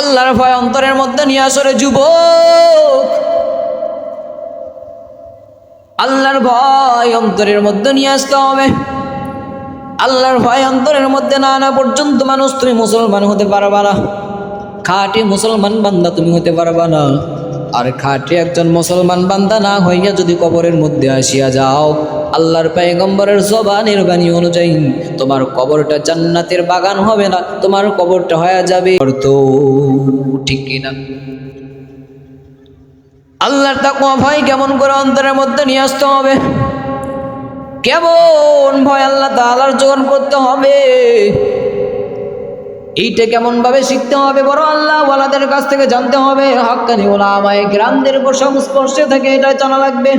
আল্লাহর ভয় অন্তরের মধ্যে নিয়ে আসরে যুবক, আল্লাহর ভয় অন্তরের মধ্যে নিয়ে আসতে হবে। আল্লাহর ভয় অন্তরের মধ্যে না আনা পর্যন্ত মানুষ তুমি মুসলমান হতে পারবা না, খাঁটি মুসলমান বান্দা তুমি হতে পারবা না। আর খাঁটি একজন মুসলমান বান্দা না হইয়া যদি কবরের মধ্যে আসিয়া যাও, আল্লাহর পয়গম্বরের জবানের বাণী অনুযায়ী তোমার কবরটা জান্নাতের বাগান হবে না, তোমার কবরটা হয়ে যাবে তো, ঠিক কিনা? আল্লাহর তাকওয়া ভয় কেমন করে অন্তরের মধ্যে নিয়ে আসতে হবে, কেমন ভয় আল্লাহ তাআলার জন্য করতে হবে, এইটা কেমন ভাবে শিখতে হবে, বড় আল্লাহ ওয়ালাদের কাছ থেকে জানতে হবে। হাক্কানি উলামায়ে কিরামদের সংস্পর্শে থেকে এটা জানা লাগবে।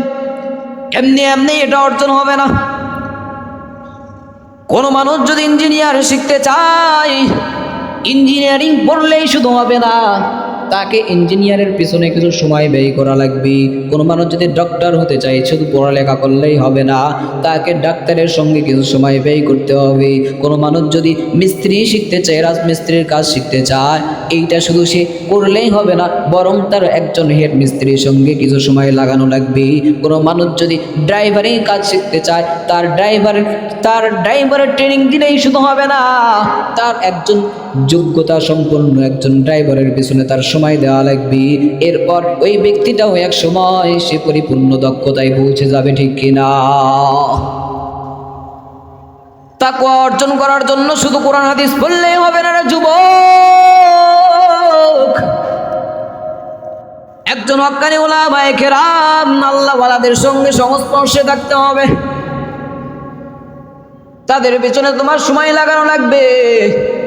এমনি এমনি এটা অর্জন হবে না। কোন মানুষ যদি ইঞ্জিনিয়ার শিখতে চায়, ইঞ্জিনিয়ারিং পড়লেই শুধু হবে না, তাকে ইঞ্জিনিয়ারের পিছনে কিছু সময় ব্যয় করা লাগবে। কোনো মানুষ যদি ডক্টর হতে চায়, শুধু পড়ালেখা করলেই হবে না, তাকে ডাক্তারের সঙ্গে কিছু সময় ব্যয় করতে হবে। কোনো মানুষ যদি মিস্ত্রি শিখতে চায়, রাজমিস্ত্রির কাজ শিখতে চায়, এইটা শুধু সে করলেই হবে না, বরং তার একজন হেড মিস্ত্রির সঙ্গে কিছু সময় লাগানো লাগবে। কোনো মানুষ যদি ড্রাইভারের কাজ শিখতে চায়, তার ড্রাইভারের ট্রেনিং দিলেই শুধু হবে না, তার একজন যোগ্যতা সম্পন্ন একজন ড্রাইভারের পিছনে তার সময় দেওয়া লাগবে। এরপর ওই ব্যক্তিটাও এক সময় সে পরিপূর্ণ দক্ষতায় পৌঁছে যাবে, ঠিক কিনা? তাকওয়া অর্জন করার জন্য শুধু কোরআন হাদিস পড়লেই হবে না রে যুবক। একজন হক্কানি উলামায়ে কেরাম আল্লাহ ওয়ালাদের সঙ্গে সংস্পর্শে থাকতে হবে, তাদের পিছনে তোমার সময় লাগানো লাগবে।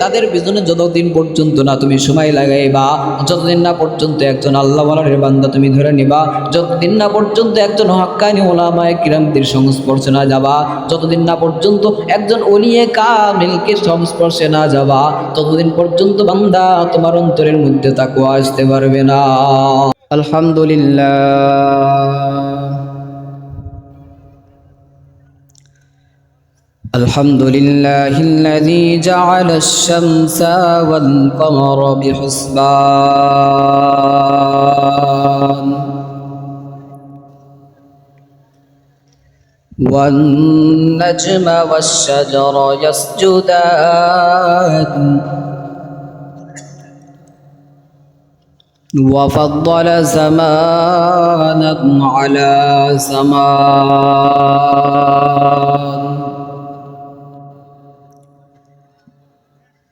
তাদের পিছনে যতদিন পর্যন্ত না তুমি সময় লাগাইবা, যতদিন না পর্যন্ত একজন আল্লাহ ওয়ালার বান্দা তুমি ধরে নিবা, যতদিন না পর্যন্ত একজন হক্কানি উলামায়ে কিরামদের সংস্পর্শে না যাবা, যতদিন না পর্যন্ত একজন ওলিয়ে কামিলকে সংস্পর্শে না যাবা, ততদিন পর্যন্ত বান্দা তোমার অন্তরের মধ্যে তাকওয়া আসতে পারবে না। আলহামদুলিল্লাহ, الحمد لله الذي جعل الشمس والقمر بحسبان والنجم والشجر يسجدان وفضل زمانا على زمان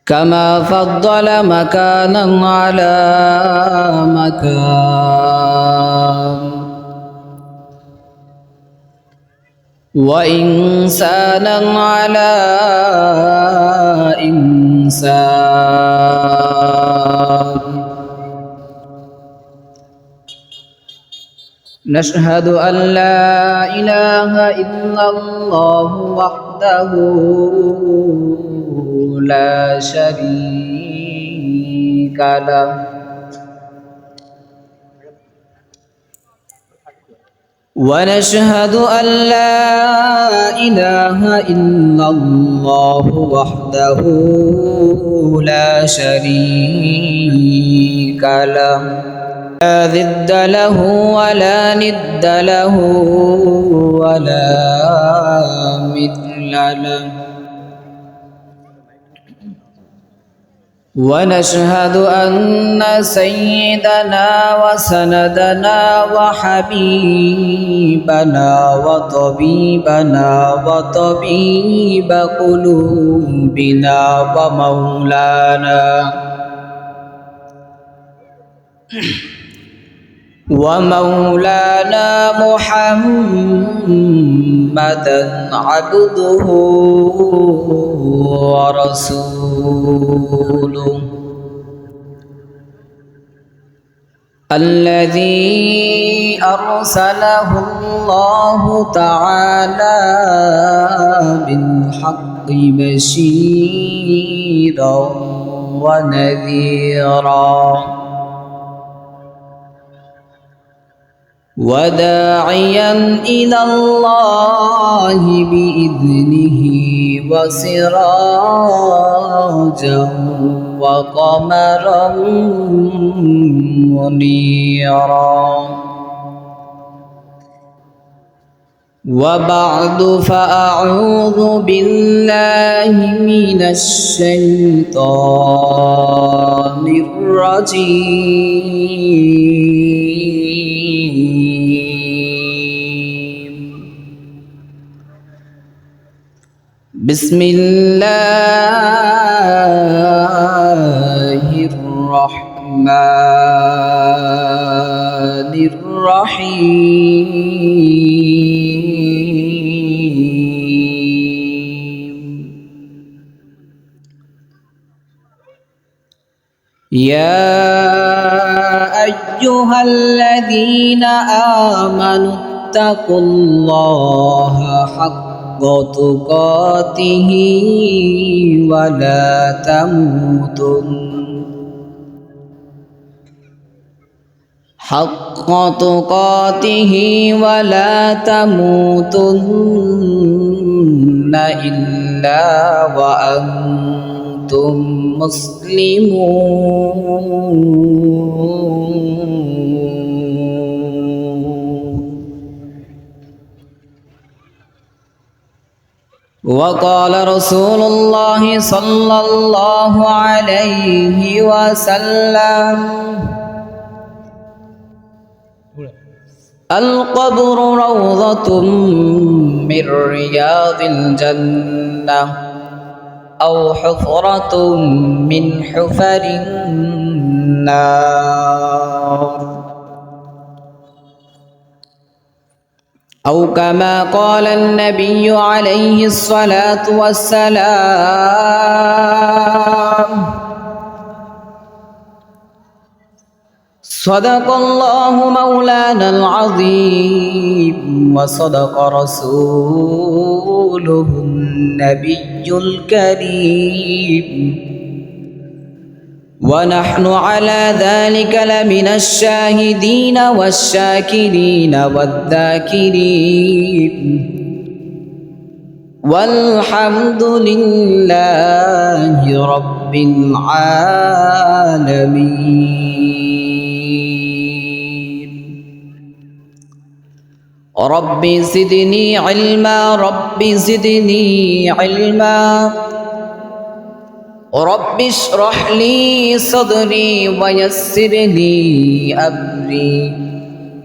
كما فضل مكانا على مكان وإنسانا على إنسان. نشهد أن لا إله إلا الله وحده لا شريك له ونشهد أن لا إله إلا الله وحده لا شريك له لا ضد له ولا ند له ولا مثل له ونشهد أن سيدنا وسندنا وحبيبنا وطبيبنا وطبيب قلوبنا ومولانا محمدا عبده ورسوله الذي أرسله الله تعالى بالحق بشيرا ونذيرا وداعيا إلى الله بإذنه وسراجا وقمرا منيرا وبعد فأعوذ بالله من الشيطان الرجيم بسم الله الرحمن الرحيم يا أيها الذين آمنوا اتقوا الله حق تقاته ولا تموتن حق تقاته ولا تموتن إلا وأنتم مسلمون وقال رسول الله صلى الله عليه وسلم القبر روضة من رياض الجنة أو حفرة من حفر النار أو كما قال النبي عليه الصلاة والسلام صدق الله مولانا العظيم وصدق رسوله النبي الكريم ونحن على ذلك لمن الشاهدين والشاكرين والذاكرين والحمد لله رب العالمين رب زدني علما رب زدني علما رب اشرح لي صدري ويسر لي أمري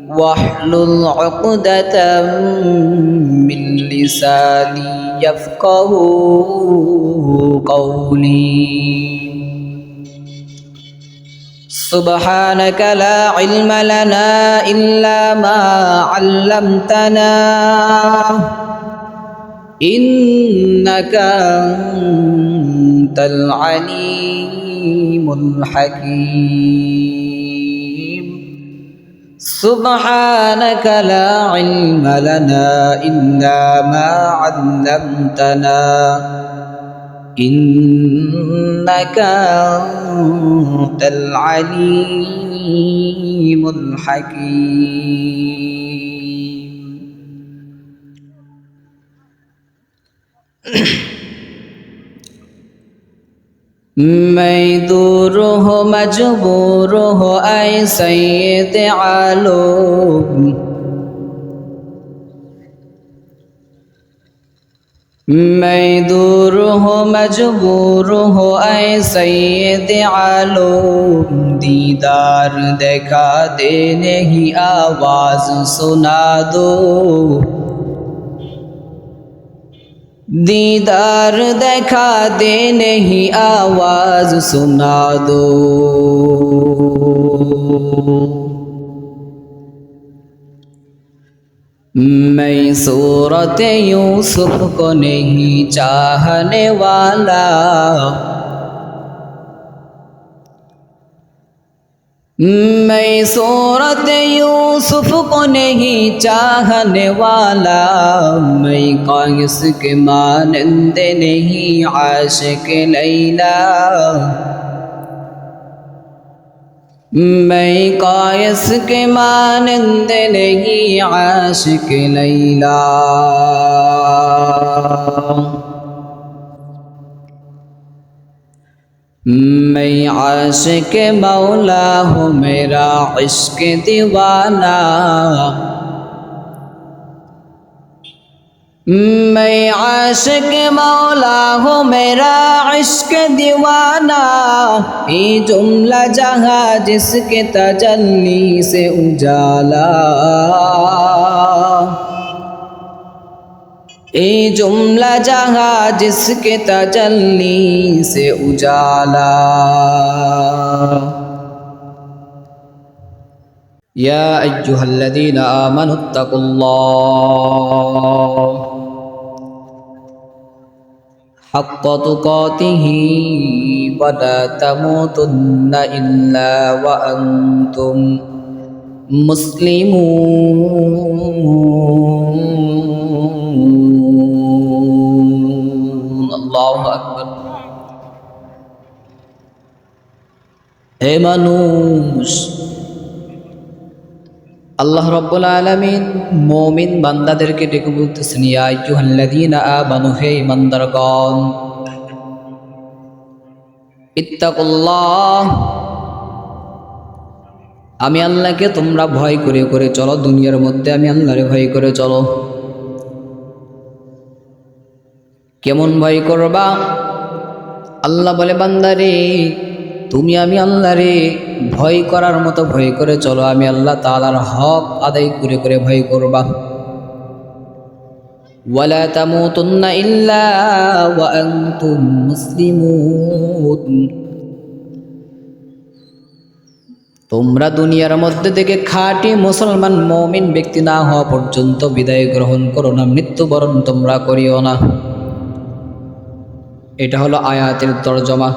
واحلل عقدة من لساني يفقه قولي سبحانك لا علم لنا إلا ما علمتنا إنك أنت العليم الحكيم سبحانك لا علم لنا إلا ما علمتنا إنك أنت العليم الحكيم मैं दूर हो मजबूर हो ऐ सैयद आलम मैं दूर हो मजबूर हो ऐ सैयद आलम दीदार देखा दे नहीं आवाज सुना दो दीदार देखा दे नहीं आवाज सुना दो मैं सूरत यूसुफ को नहीं चाहने वाला मैं सूरत यूसुफ को नहीं चाहने वाला मैं कायस के मानंद नहीं आशिक लैला मैं कायस के मानंद नहीं आशिक लैला मैं आशिक मौला हूँ मेरा इश्क दीवाना, मैं आशिक मौला हूँ मेरा इश्क दीवाना, ये जुमला जहाँ जिसके तजल्ली से उजाला, ये जुमला जहाँ जिसके तजल्ली से उजाला। या अय्युहल्लज़ीना आमनुत्तकुल्लाह हक़्क़ तुक़ातिही वला तमूतुन्ना इल्ला व अंतुम मुस्लिमून। अल्लाहु अकबर। हे মানুষ, আল্লাহ রাব্বুল আলামিন মুমিন বান্দাদেরকে ডেকে বলতেছেন, ইয়া আইয়ুহাল্লাযীনা আমানু, হে ঈমানদারগণ, ইত্তাকুল্লাহ, আমি আল্লাহকে তোমরা ভয় করে করে চলো, দুনিয়ার মধ্যে আমি আল্লাহরে ভয় করে চলো। কেমন ভয় করবা? আল্লাহ বলে, বান্দারে তুমি আমি আল্লাহরে ভয় করার মতো ভয় করে চলো, আমি আল্লাহ তাআলার হক আদায় করে করে ভয় করবা। ওয়ালা তামুতুন্না ইল্লা ওয়া আনতুম মুসলিমুন, তোমরা দুনিয়ার মধ্যে থেকে খাঁটি মুসলমান মুমিন ব্যক্তি না হওয়া পর্যন্ত বিদায় গ্রহণ করো না, মৃত্যুবরণ তোমরা করিও না। এটা হলো আয়াতের তরজমা।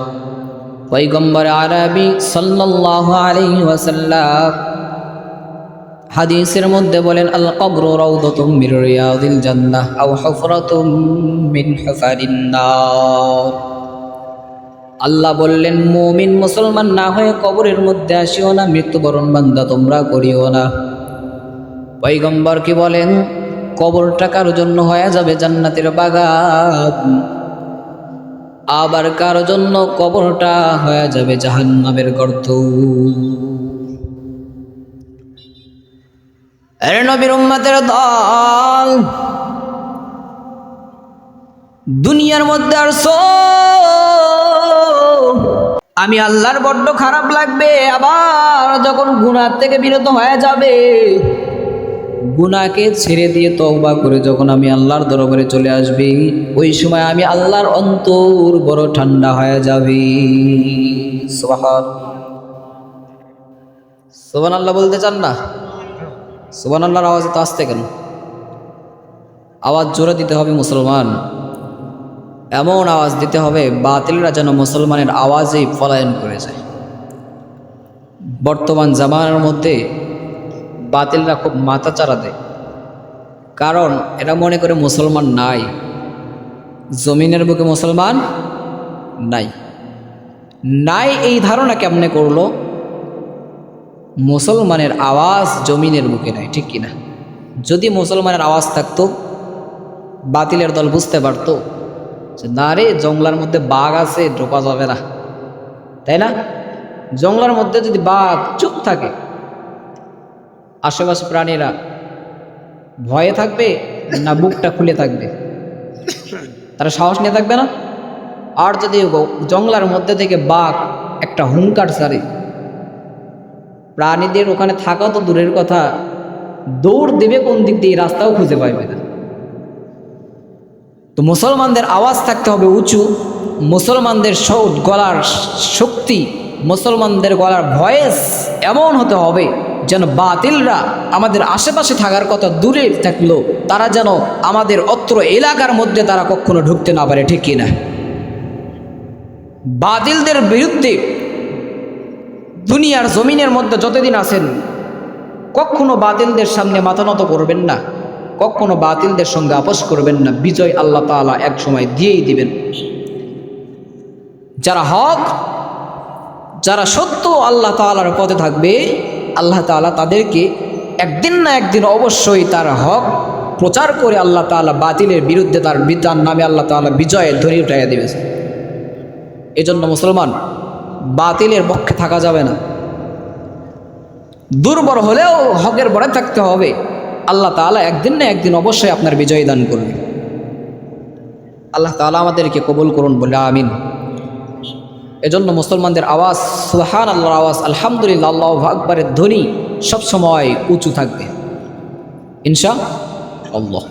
পয়গম্বর আরবি সাল্লাল্লাহু আলাইহি ওয়াসাল্লাম হাদিসের মধ্যে বলেন, আল কবরু রাউদাতুম মির রিয়াদিল জান্নাহ আও হুফরাতুম মিন হুফারিন নার। আল্লাহ বললেন, মুমিন মুসলমান না হয়ে কবরের মধ্যে আসিও না, মৃত্যুবরণ বান্দা তোমরা করিও না। পয়গম্বর কি বলেন? কবরটা কারোর জন্য হয়ে যাবে জান্নাতের বাগান, আবার কারো জন্য কবরটা হয়ে যাবে জাহান্নামের গর্ত। এর নবীর উম্মতের দল, দুনিয়ার মধ্যে আসো, আমি আল্লাহর বড্ড খারাপ লাগবে। আবার যখন গুনাহ থেকে বিরত হয়ে যাবে, গুনাহকে ছেড়ে দিয়ে তওবা করে যখন আমি আল্লাহর দরবারে চলে আসবে, ওই সময় আমি আল্লাহর অন্তর বড় ঠান্ডা হয়ে যাবে। সুবহানাল্লাহ বলতে চান না? সুবহানাল্লাহর আওয়াজ তো আসতে কেন? আওয়াজ জোরে দিতে হবে মুসলমান, এমন আওয়াজ দিতে হবে বাতিলরা যেন মুসলমানের আওয়াজেই পলায়ন করে যায়। বর্তমান জামানার মধ্যে বাতিলরা খুব মাথাচাড়া দেয়, কারণ এরা মনে করে মুসলমান নাই, জমিনের বুকে মুসলমান নাই। নাই এই ধারণা কেমনে করলো? মুসলমানের আওয়াজ জমিনের বুকে নাই, ঠিক কিনা? যদি মুসলমানের আওয়াজ থাকতো, বাতিলের দল বুঝতে পারতো যে না রে, জঙ্গলার মধ্যে বাঘ আছে, ঢোকা যাবে না, তাই না? জঙ্গলার মধ্যে যদি বাঘ চুপ থাকে, আশেপাশে প্রাণীরা ভয়ে থাকবে না বুকটা খুলে থাকবে? তারা সাহস নিয়ে থাকবে না? আর যদি জঙ্গলার মধ্যে থেকে বাঘ একটা হুঙ্কার ছাড়ে, প্রাণীদের ওখানে থাকা তো দূরের কথা, দৌড় দেবে কোন দিক দিয়ে, রাস্তাও খুঁজে পাইবে না। তো মুসলমানদের আওয়াজ থাকতে হবে উঁচু, মুসলমানদের গলার শক্তি, মুসলমানদের গলার ভয়েস এমন হতে হবে যেন বাতিলরা আমাদের আশেপাশে থাকার কথা দূরে থাকলো, তারা যেন আমাদের অত্র এলাকার মধ্যে তারা কখনো ঢুকতে না পারে, ঠিক কিনা? বাতিলদের বিরুদ্ধে দুনিয়ার জমিনের মধ্যে যতদিন আছেন, কখনো বাতিলদের সামনে মাথা নত করবেন না, কখনো বাতিলদের সঙ্গে আপোষ করবেন না। বিজয় আল্লাহ তাআলা এক সময় দিয়েই দিবেন। যারা হক, যারা সত্য আল্লাহ তাআলার পথে থাকবে, আল্লাহ তাআলা তাদেরকে একদিন না একদিন অবশ্যই তার হক প্রচার করে আল্লাহ তাআলা বাতিলের বিরুদ্ধে তার বিধান নামে আল্লাহ তাআলা বিজয়ের ধ্বনি উঠাইয়া দিবে। এজন্য মুসলমান বাতিলের পক্ষে থাকা যাবে না, দুর্বল হলেও হকের পরে থাকতে হবে। আল্লাহ তাআলা একদিন না একদিন অবশ্যই আপনার বিজয় দান করবে। আল্লাহ তাআলা আমাদেরকে কবুল করুন বলে আমিন। এজন্য মুসলমানদের আওয়াজ সুবহানাল্লাহর আওয়াজ, আলহামদুলিল্লাহ, আল্লাহু আকবারের ধ্বনি সবসময় উঁচু থাকবে ইনশাআল্লাহ।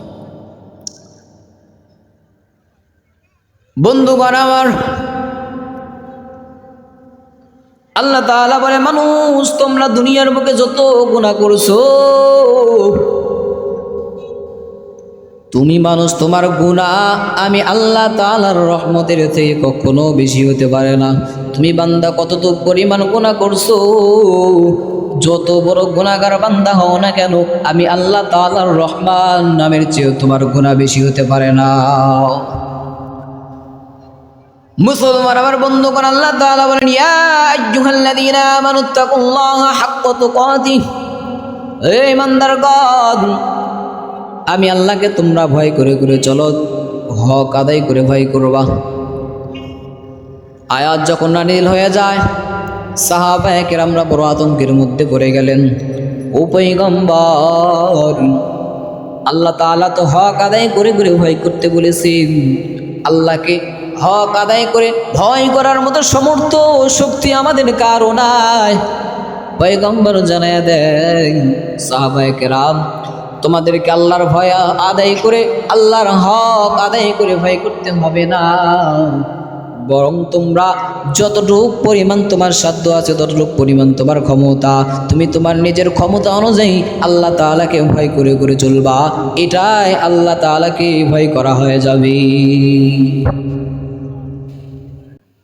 বন্ধুগণ আমার, আল্লাহ তাআলা বলে, মানুষ তোমরা দুনিয়ার বুকে যত গুনাহ করছো, তুমি মানুষ তোমার গুনাহ আমি আল্লাহ তাআলার রহমতের থেকে কখনো বেশি হতে পারে না। তুমি বান্দা কতটুকু পরিমাণ গুনাহ করছো, যত বড় গুনাহগার বান্দা হও না কেন, আমি আল্লাহ তাআলার রহমান নামের চেয়ে তোমার গুনাহ বেশি হতে পারে না। মুসলমান আমার বন্ধুগণ, আল্লাহ তাআলা বলেন, ইয়া আইয়ুহাল্লাযীনা আমানুত্তাকুল্লাহা হাক্কা তুকাতিহ, হে ইমানদারগণ, আমি আল্লাহকে তোমরা ভয় করে করে চলো, হক আদায় করে ভয় করবা। আয়াত যখন নাজিল হয়ে যায়, সাহাবায়ে কেরামরা বড় আতঙ্কের মধ্যে পড়ে গেলেন। ও পয়গম্বর, আল্লাহ তাআলা তো হক আদায় করে করে ভয় করতে বলেছেন, আল্লাহকে হক আদায় করে ভয় করার মতো সমর্থ শক্তি আমাদের কারো নাই। পয়গম্বর জানায়া দেন, সাহাবায়ে কেরাম, তোমাদেরকে আল্লাহর ভয় আদায় করে, আল্লাহর হক আদায় করে ভয় করতে হবে না, বরং তোমরা যতটুকু পরিমাণ তোমার সাধ্য আছে, ততটুকু পরিমাণ তোমার ক্ষমতা, তুমি তোমার নিজের ক্ষমতা অনুযায়ী আল্লাহ তাআলাকে ভয় করে করে চলবা। এটাই আল্লাহ তাআলাকে ভয় করা হয়ে যাবে।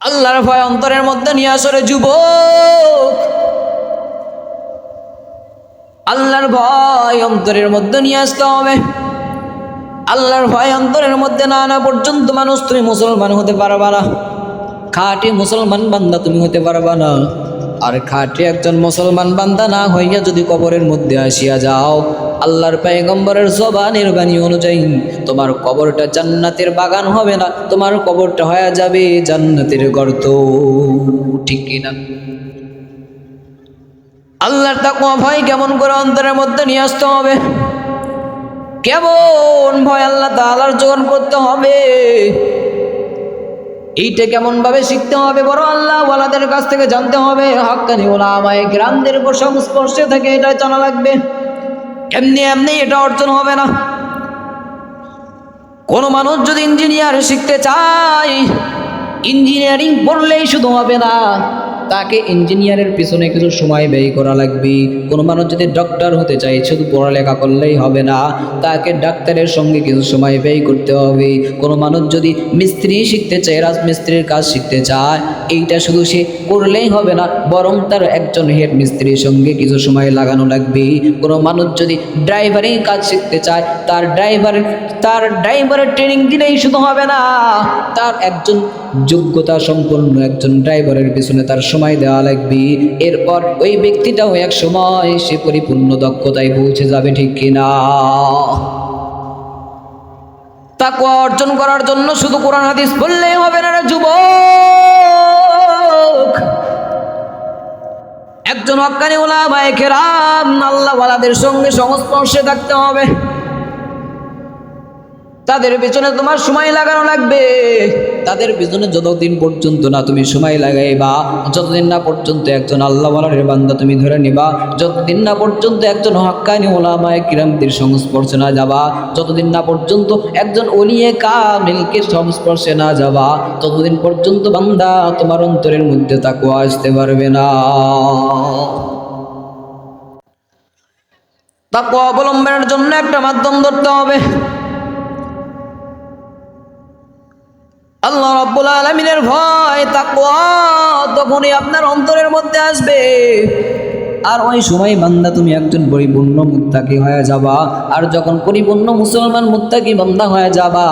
আল্লাহর ভয় অন্তরের মধ্যে নিয়ে আসরে যুবক, আল্লাহর ভয় অন্তরের মধ্যে নিয়ে আসতে হবে। আল্লাহর ভয় অন্তরের মধ্যে না আনা পর্যন্ত মানুষ তুমি মুসলমান হতে পারবা না, খাঁটি মুসলমান বান্দা তুমি হতে পারবা না। আর খাঁটি একজন মুসলমান বান্দা না হইয়া যদি কবরের মধ্যে আসিয়া যাও, আল্লাহর পয়গম্বরের জবানের বাণী অনুযায়ী তোমার কবরটা জান্নাতের বাগান হবে না, তোমার কবরটা হয়ে যাবে জান্নাতের গর্ত। ঠিক কিনা? আল্লাহর তাকওয়া ভয় কেমন করে অন্তরের মধ্যে নিয়ে আসতে হবে, কেমন ভয় আল্লাহ তাআলার জন্য করতে হবে, এইটা কেমন ভাবে শিখতে হবে, বড় আল্লাহ ওয়ালাদের কাছ থেকে জানতে হবে। হাক্কানি উলামায়ে কিরামদের সংস্পর্শে থেকে এটা জানা লাগবে। এমনি এমনি এটা অর্জন হবে না। কোনো মানুষ যদি ইঞ্জিনিয়ার শিখতে চায়, ইঞ্জিনিয়ারিং পড়লেই শুধু হবে না, তাকে ইঞ্জিনিয়ারের পিছনে কিছু সময় ব্যয় করা লাগবে। কোনো মানুষ যদি ডক্টর হতে চায়, শুধু পড়ালেখা করলেই হবে না, তাকে ডাক্তারের সঙ্গে কিছু সময় ব্যয় করতে হবে। কোনো মানুষ যদি মিস্ত্রি শিখতে চায়, রাজমিস্ত্রির কাজ শিখতে চায়, এইটা শুধু সে করলেই হবে না, বরং তার একজন হেড মিস্ত্রির সঙ্গে কিছু সময় লাগানো লাগবে। কোনো মানুষ যদি ড্রাইভারিং কাজ শিখতে চায়, তার ড্রাইভারের ট্রেনিং দিলেই শুধু হবে না, তার একজন যোগ্যতা সম্পন্ন একজন ড্রাইভারের পিছনে তার সময় দেওয়া লাগবে। এরপর ওই ব্যক্তিটাও এক সময় সে পরিপূর্ণ দক্ষতায় পৌঁছে যাবে। ঠিক কিনা? তাকওয়া অর্জন করার জন্য শুধু কোরআন হাদিস পড়লেই হবে না রে যুবক। একজন হক্কানি উলামায়ে কেরাম আল্লাহ ওয়ালাদের সঙ্গে সংস্পর্শে থাকতে হবে, তাদের পিছনে তোমার সময় লাগানো লাগবে। তাদের পিছনে যতদিন পর্যন্ত না তুমি সময় লাগাইবা, যতদিন না পর্যন্ত একজন আল্লাহ ওয়ালার বান্দা তুমি ধরে নিবা, যতদিন না পর্যন্ত একজন হক্কানি উলামায়ে কিরামদের সংস্পর্শে না যাবা, যতদিন না পর্যন্ত একজন ওলিয়ে কামিলকে সংস্পর্শে না যাবা, ততদিন পর্যন্ত বান্দা তোমার অন্তরের মধ্যে তাকওয়া আসতে পারবে না। তাকওয়া অবলম্বনের জন্য একটা মাধ্যম ধরতে হবে। আল্লাহ রাব্বুল আলামিনের ভয় তাকওয়া তখনই আপনার অন্তরের মধ্যে আসবে, আর ওই সময় বান্দা তুমি একজন পরিপূর্ণ মুত্তাকি হয়ে যাবা। আর যখন পরিপূর্ণ মুসলমান মুত্তাকি বান্দা হয়ে যাবা,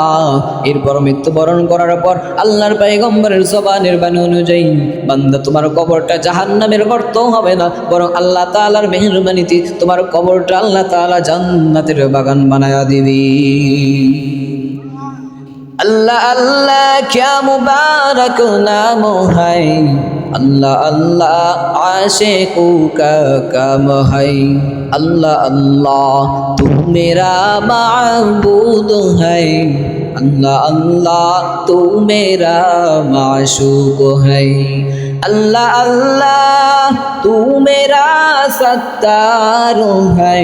এরপর মৃত্যুবরণ করার পর আল্লাহর পয়গম্বরের জবানের বাণী অনুযায়ী বান্দা তোমার কবরটা জাহান্নামের গর্ত হবে না, বরং আল্লাহ তাআলার মেহেরবানিতে তোমার কবরটা আল্লাহ তাআলা জান্নাতের বাগান বানায়া দিবে। अल्लाह अल्लाह क्या मुबारक नाम है, अल्लाह अल्लाह आशिकों का काम है, अल्लाह अल्लाह तू मेरा माबूद है, अल्लाह अल्लाह तू मेरा माशूक है, अल्लाह अल्लाह तू मेरा सत्तार है,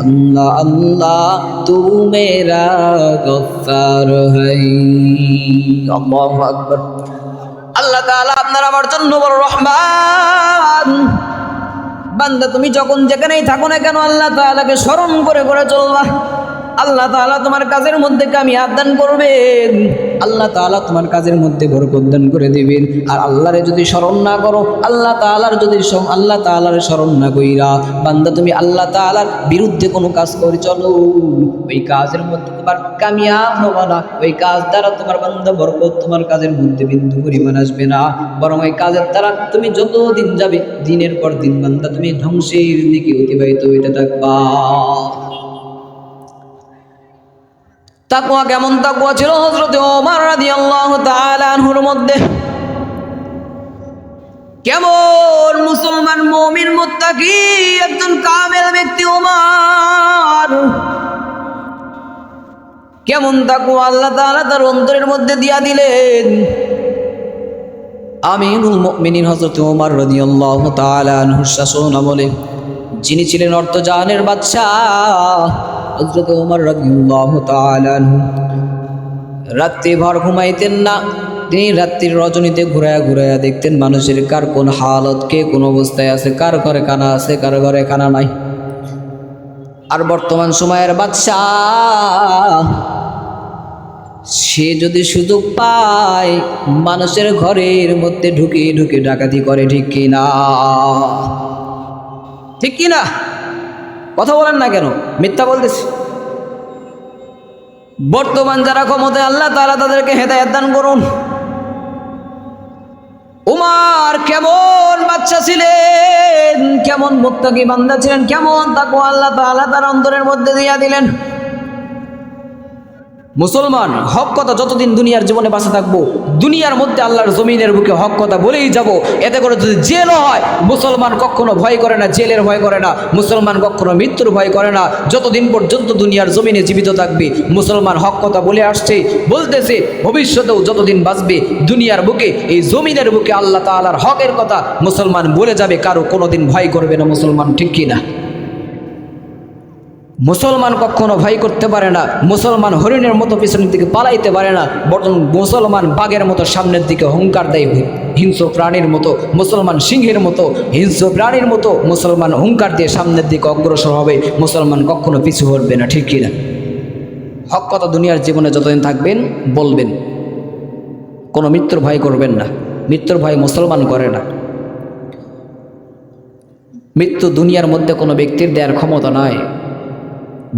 अल्लाह अल्लाह तू मेरा गफ्फार है। अल्लाहु আকবার। আল্লাহ তাআলা আপনার আমার জন্য বড় রহমান। বান্দা তুমি যখন যেখানেই থাকো না কেন আল্লাহ তাআলাকে স্মরণ করে করে চলবা। আল্লাহ তাআলা তোমার কাজের মধ্যে কামিয়াব দান করবেন, আল্লাহ তাআলা তোমার কাজের মধ্যে বরকত দান করে দিবেন। আর আল্লাহরে যদি স্মরণ না করো, আল্লাহ তাআলার যদি আল্লাহ তাআলার স্মরণ না কইরা বান্দা তুমি আল্লাহ তাআলার বিরুদ্ধে কোনো কাজ করে চলো, ওই কাজের মধ্যে তোমার কামিয়াব হবে না। ওই কাজ দ্বারা তোমার বান্দা বরকত তোমার কাজের মধ্যে বিন্দু পরিমাণ আসবে না, বরং ওই কাজের দ্বারা তুমি যত দিন যাবে দিনের পর দিন বান্দা তুমি ধ্বংসের দিকে অতিবাহিত হইতে থাকবা। তাকওয়া কেমন তাকওয়া ছিল হযরত ওমর রাদিয়াল্লাহু তাআলা আনহুর মধ্যে, কেমন মুসলমান মুমিন মুত্তাকি একজন কামেল ব্যক্তি ওমর, কেমন তাকওয়া আল্লাহ তাআলা তার অন্তরের মধ্যে দিয়া দিলেন। আমিরুল মুমিনিন হযরত ওমর রাদিয়াল্লাহু তাআলা আনহুর শাসন আমলে যিনি ছিলেন অর্থজাহানের বাদশাহ হযরত ওমর রাদিয়াল্লাহু তাআলা আনহু রাত্রি ভর ঘুমাইতেন না। তিনি রাত্রির রজনীতে ঘুরায়া ঘুরায়া দেখতেন মানুষের কার কোন হালত, কে কোন অবস্থায় আছে, কার ঘরে কানা আছে, কার ঘরে কানা নাই। আর বর্তমান সময়ের বাদশাহ সে যদি সুযোগ পায় মানুষের ঘরের মধ্যে ঢুকে ঢুকে ডাকাতি করে, ঠিক কিনা? ঠিক কিনা? কথা বলেন না কেন? মিথ্যা বলতেছি। বর্তমান যারা ক্ষমতায় আল্লাহ তাআলা তাদেরকে হেদায়েত দান করুন। উমর কেমন বাদশা ছিলেন, কেমন মুত্তাকি বান্দা ছিলেন, কেমন তাকওয়া আল্লাহ তাআলা তার অন্তরের মধ্যে দিয়া দিলেন। মুসলমান হক কথা যতদিন দুনিয়ার জীবনে বাঁচা থাকবো, দুনিয়ার মধ্যে আল্লাহর জমিনের বুকে হক কথা বলেই যাব। এতে করে যদি জেলও হয় মুসলমান কখনো ভয় করে না, জেলের ভয় করে না। মুসলমান কখনো মৃত্যুর ভয় করে না। যতদিন পর্যন্ত দুনিয়ার জমিনে জীবিত থাকবে মুসলমান হক কথা বলে আসছে, বলতেছে, ভবিষ্যতেও যতদিন বাঁচবে দুনিয়ার বুকে এই জমিনের বুকে আল্লাহ তাআলার হকের কথা মুসলমান বলে যাবে, কারো কোনোদিন ভয় করবে না মুসলমান, ঠিক কিনা? মুসলমান কখনো ভয় করতে পারে না। মুসলমান হরিণের মতো পিছনের দিকে পালাইতে পারে না, বরং মুসলমান বাঘের মতো সামনের দিকে হুঙ্কার দেয় হিংস্র প্রাণীর মতো। মুসলমান সিংহের মতো হিংস্র প্রাণীর মতো মুসলমান হুঙ্কার দিয়ে সামনের দিকে অগ্রসর হবে। মুসলমান কখনো পিছু হটবে না, ঠিক কিনা? হক কথা দুনিয়ার জীবনে যতদিন থাকবেন বলবেন, কোনো মৃত্যুর ভয় করবেন না। মৃত্যুর ভয় মুসলমান করে না। মৃত্যু দুনিয়ার মধ্যে কোনো ব্যক্তির দেওয়ার ক্ষমতা নয়।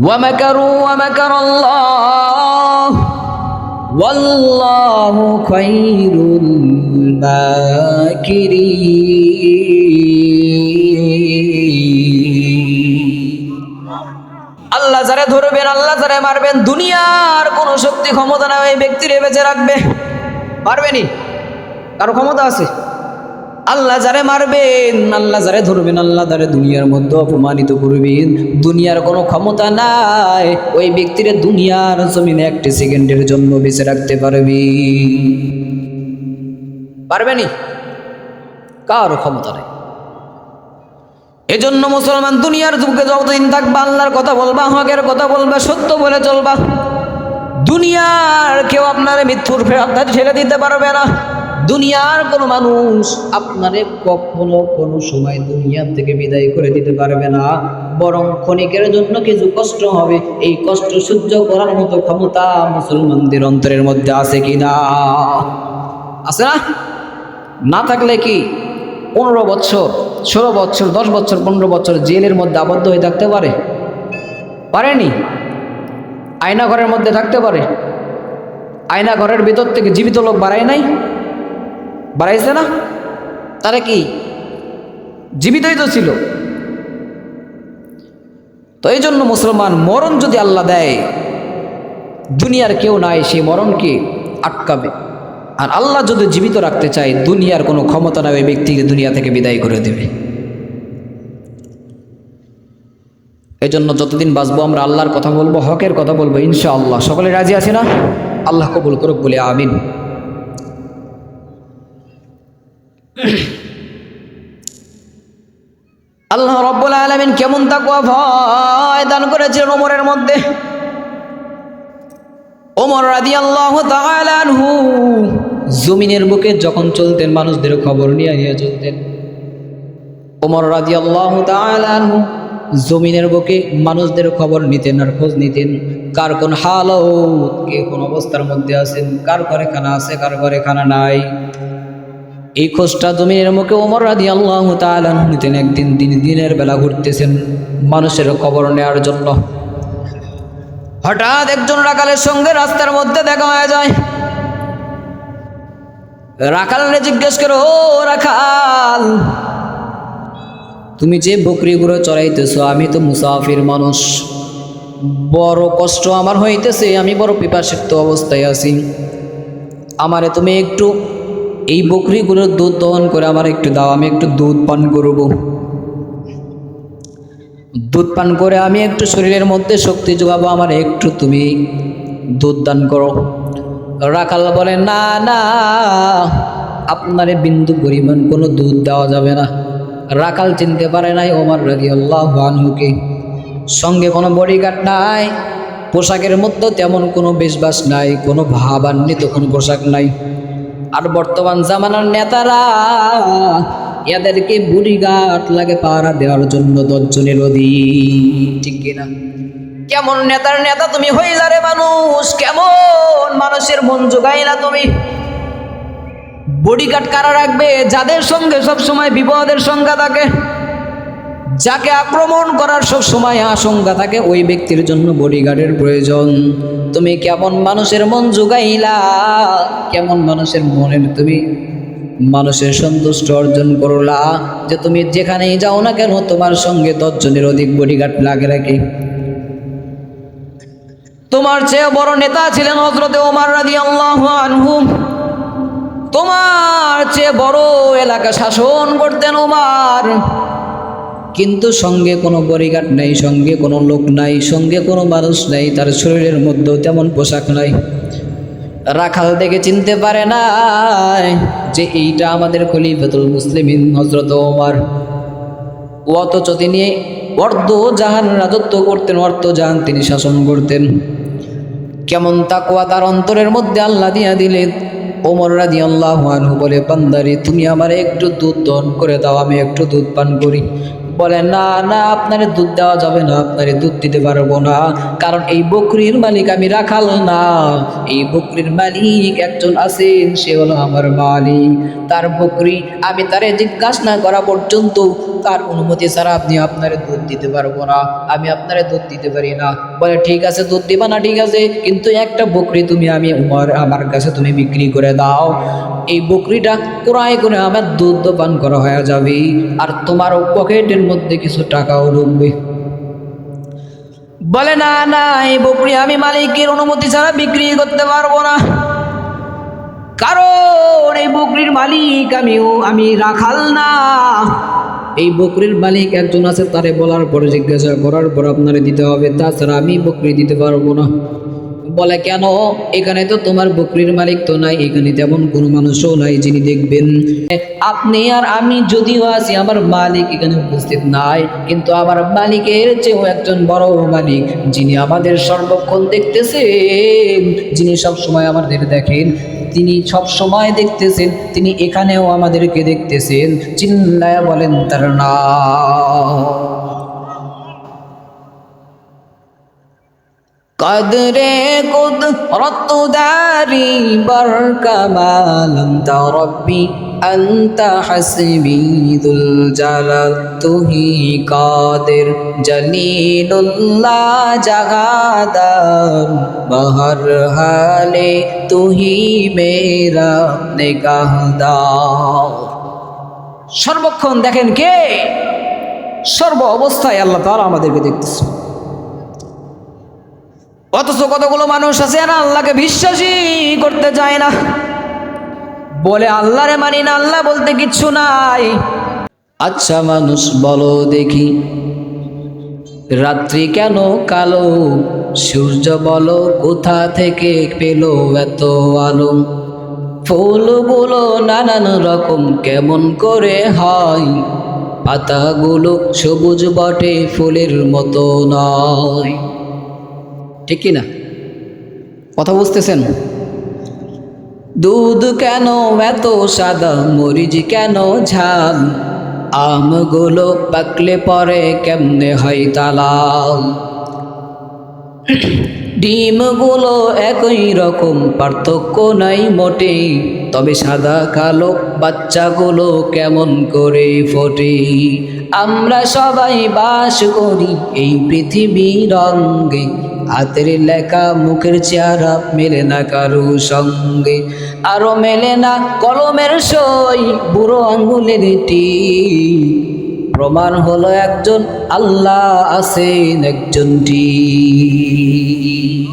ومكروا ومكر الله والله خير الماكرين। আল্লাহ যারা ধরবেন, আল্লাহ যারা মারবেন, দুনিয়ার কোনো শক্তি ক্ষমতা না ওই ব্যক্তিরে বেঁচে রাখবে পারবেনি। কারো ক্ষমতা আছে? আল্লাহ যারে মারবেন, আল্লাহ যারে ধরবেন, আল্লাহ যারে দুনিয়ার মধ্যে অপমানিত করবেন, দুনিয়ার কোনো ক্ষমতা নাই ওই ব্যক্তিরে দুনিয়ার জমিনে একটি সেকেন্ডের জন্য বেঁচে রাখতে পারবে? পারবেনি। কারো ক্ষমতা নেই। এজন্য মুসলমান দুনিয়ার যুগে যতদিন থাকবা আল্লাহর কথা বলবা, হকের কথা বলবা, সত্য বলে চলবা। দুনিয়ার কেউ আপনার মৃত্যুর ফেরাত ঠেলে দিতে পারবে না। দুনিয়ার কোনো মানুষ আপনারে কখনো কোনো সময় দুনিয়া থেকে বিদায় করে দিতে পারবে না, বরং ক্ষণিকের জন্য কিছু কষ্ট হবে। এই কষ্ট সহ্য করার মতো ক্ষমতা মুসলমানদের অন্তরের মধ্যে আছে কিনা? আছে না? না থাকলে কি 15 বছর, 16 বছর, 10 বছর, 15 বছর জেলের মধ্যে আবদ্ধ হয়ে থাকতে পারে? পারেনি। আয়না ঘরের মধ্যে থাকতে পারে? আয়না ঘরের ভিতর থেকে জীবিত লোক বাড়ায় নাই? বাড়াইছে না? তারা কি জীবিতই তো ছিল। তো এই জন্য মুসলমান মরণ যদি আল্লাহ দেয়, দুনিয়ার কেউ নাই সেই মরণকে আটকাবে। আর আল্লাহ যদি জীবিত রাখতে চায়, দুনিয়ার কোনো ক্ষমতা নাই ওই ব্যক্তিকে দুনিয়া থেকে বিদায় করে দেবে। এজন্য যতদিন বাঁচবো আমরা আল্লাহর কথা বলবো, হকের কথা বলবো ইনশাআল্লাহ। সকলে রাজি আছে না? আল্লাহ কবুল করুক বলে আমিন। আল্লাহ রাব্বুল আলামিন কেমন তাকওয়া ভয় দান করেছিলেন ওমরের মধ্যে। ওমর রাদিয়াল্লাহু তাআলা আনহু জমিনের বুকে যখন চলতেন মানুষদের খবর নিয়ে নিয়ে চলতেন। ওমর রাদিয়াল্লাহু তাআলা আনহু জমিনের বুকে মানুষদের খবর নিতেন আর খোঁজ নিতেন, কার কোন হালত, কে কোন অবস্থার মধ্যে আছেন, কার ঘরে খানা আছে, কার ঘরে খানা নাই। এই খোঁজটা জমিনের মুখে ওমর রাদিয়াল্লাহু তাআলা আনহু নিতেন। একদিন দিনের বেলা ঘুরতেছেন মানুষের খবর নেওয়ার জন্য। হঠাৎ একজন রাখালের সঙ্গে রাস্তার মধ্যে দেখা হয়ে যায়। রাখালরে জিজ্ঞেস করো, ও রাখাল, তুমি যে বকরিগুলো চড়াইতেছো, আমি তো মুসাফির মানুষ, বড় কষ্ট আমার হইতেছে, আমি বড় পিপাসিত অবস্থায় আছি, আমারে তুমি একটু এই বকরিগুলোর দুধ দহন করে আমার একটু দাও, আমি একটু দুধ পান করব। দুধ পান করে আমি একটু শরীরের মধ্যে শক্তি যোগাবো, আমার একটু তুমি দুধ দান করো। রাখাল বলে, না না, আপনারে বিন্দু পরিমাণ কোনো দুধ দেওয়া যাবে না। রাখাল চিনতে পারে নাই ওমর রাদিয়াল্লাহু আনহুকে। সঙ্গে কোনো বডিগার্ড নাই, পোশাকের মধ্যে তেমন কোনো বেশবাস নাই, কোনো ভাবান্বিত কোনো পোশাক নাই। আর বর্তমান জামানার নেতারা এদেরকে বডিগার্ড লাগে পাহারা দেওয়ার জন্য 10 জনের অধিক, ঠিক কিনা? কেমন নেতার নেতা তুমি হইলা রে মানুষ, কেমন মানুষের মন জোগাইলা তুমি। বডিগার্ড কারা রাখবে? যাদের সঙ্গে সব সময় বিপদের সংখ্যা থাকে, যাকে আক্রমণ করার সব সময় আশঙ্কা থাকে, ওই ব্যক্তির জন্য বডিগার্ডের প্রয়োজন। তুমি কেমন মানুষের মন জোগাইলা, কেমন মানুষের মনের তুমি মানুষের সন্তুষ্ট অর্জন করলা যে তুমি যেখানেই যাও না কেন তোমার সঙ্গে 10 জনের অধিক বডিগার্ড লাগে রাখি। তোমার চেয়ে বড় নেতা ছিলেন হযরতে ওমর রাদিয়াল্লাহু আনহু। তোমার চেয়ে বড় এলাকা শাসন করতেন ওমর, কিন্তু সঙ্গে কোনো বডিগার্ড নাই, সঙ্গে কোনো লোক নাই, সঙ্গে কোনো মানুষ নাই, তার শরীরের মধ্যেও তেমন পোশাক নাই। রাখাল দেখে চিনতে পারে না যে এইটা আমাদের খলিফাতুল মুসলিমিন হযরত ওমর। অথচ তিনি অর্ধজাহান রাজত্ব করতেন, অর্ধজাহান তিনি শাসন করতেন। কেমন তাকওয়া তার অন্তরের মধ্যে আল্লাহ দিয়া দিলেন। ওমর রাদিয়াল্লাহু আনহু বলে, বান্দারে তুমি আমারে একটু দুধ দহন করে দাও, আমি একটু দুধ পান করি। বলে, না না, আপনারে দুধ দেওয়া যাবে না, আপনারে দুধ দিতে পারবো না, কারণ এই বকরির মালিক আমি রাখাল না, এই বকরির মালিক একজন আছেন, সে হলো আমার মালিক। তার বকরি আমি তারে জিজ্ঞাসা না করা পর্যন্ত, তার অনুমতি ছাড়া আপনি আপনারে দুধ দিতে পারবো না, আমি আপনারে দুধ দিতে পারি না। বলে, ঠিক আছে দুধ দিবা না, ঠিক আছে, কিন্তু একটা বকরি তুমি আমার কাছে তুমি বিক্রি করে দাও। এই বকরিটা ক্রয় করে আমার দুধ পান করা হয়ে যাবে, আর তোমার পকেটের মধ্যে কিছু টাকাও ঢুকবে। বলে, না না, এই বকরি আমি মালিকের অনুমতি ছাড়া বিক্রি করতে পারবো না, কারণ এই বকরির মালিক আমি রাখাল না। এই বকরির মালিক একজন আছে, তারে বলার পরে জিজ্ঞাসা করার পর আপনারে দিতে হবে, তাছাড়া আমি বকরি দিতে পারবো না। বলে, কেন? এখানে তো তোমার বকরির মালিক তো নাই, এখানে তেমন কোনো মানুষও নাই যিনি দেখবেন। আপনি আর আমি যদিও আছি, আমার মালিক এখানে উপস্থিত নাই, কিন্তু আমার মালিকের চেয়েও একজন বড় মালিক, যিনি আমাদের সর্বক্ষণ দেখতেছেন, যিনি সব সময় আমাদের দেখেন, তিনি সব সময় দেখতেছেন, তিনি এখানেও আমাদেরকে দেখতেছেন। চিল্লায়া বলেন তার নাম। قدرے قدرت داری بر کمال انت ربی انت حسبی ذو الجلال تو ہی قادر جلیل اللہ جہادار بہر حال تو ہی میرا نگہدار। সর্বক্ষণ দেখেন কে? সর্ব অবস্থায় আল্লাহ তাআলা আমাদেরকে দেখতেছেন। অথচ কতগুলো মানুষ আছে না আল্লাহকে বিশ্বাসই করতে চায় না, বলে আল্লাহরে মানি না, আল্লাহ বলতে কিচ্ছু নাই। আচ্ছা মানুষ বলো দেখি, রাত্রি কেন কালো? সূর্য বলো কোথা থেকে পেল এত আলো? ফুলগুলো নানান রকম কেমন করে হয়? পাতাগুলো সবুজ বটে, ফুলের মতো নয়। ঠিক কি না? কথা বুঝতেছেন? দুধ কেন এত সাদা, মরিচ কেন ঝাল? আমগুলো পাকলে পরে কেমনে হয় তালাল? ডিমগুলো একই রকম, পার্থক্য নাই মোটে, তবে সাদা কালো বাচ্চাগুলো কেমন করে ফোটে? আমরা সবাই বাস করি এই পৃথিবীর রঙ্গে, হাতের লেখা মুখের চেহারা মেলে না কারো সঙ্গে, আরো মেলে না কলমের সই, বুড়ো আঙ্গুলের টিপ। প্রমাণ হলো একজন আল্লাহ আছেন একজন ঠিক।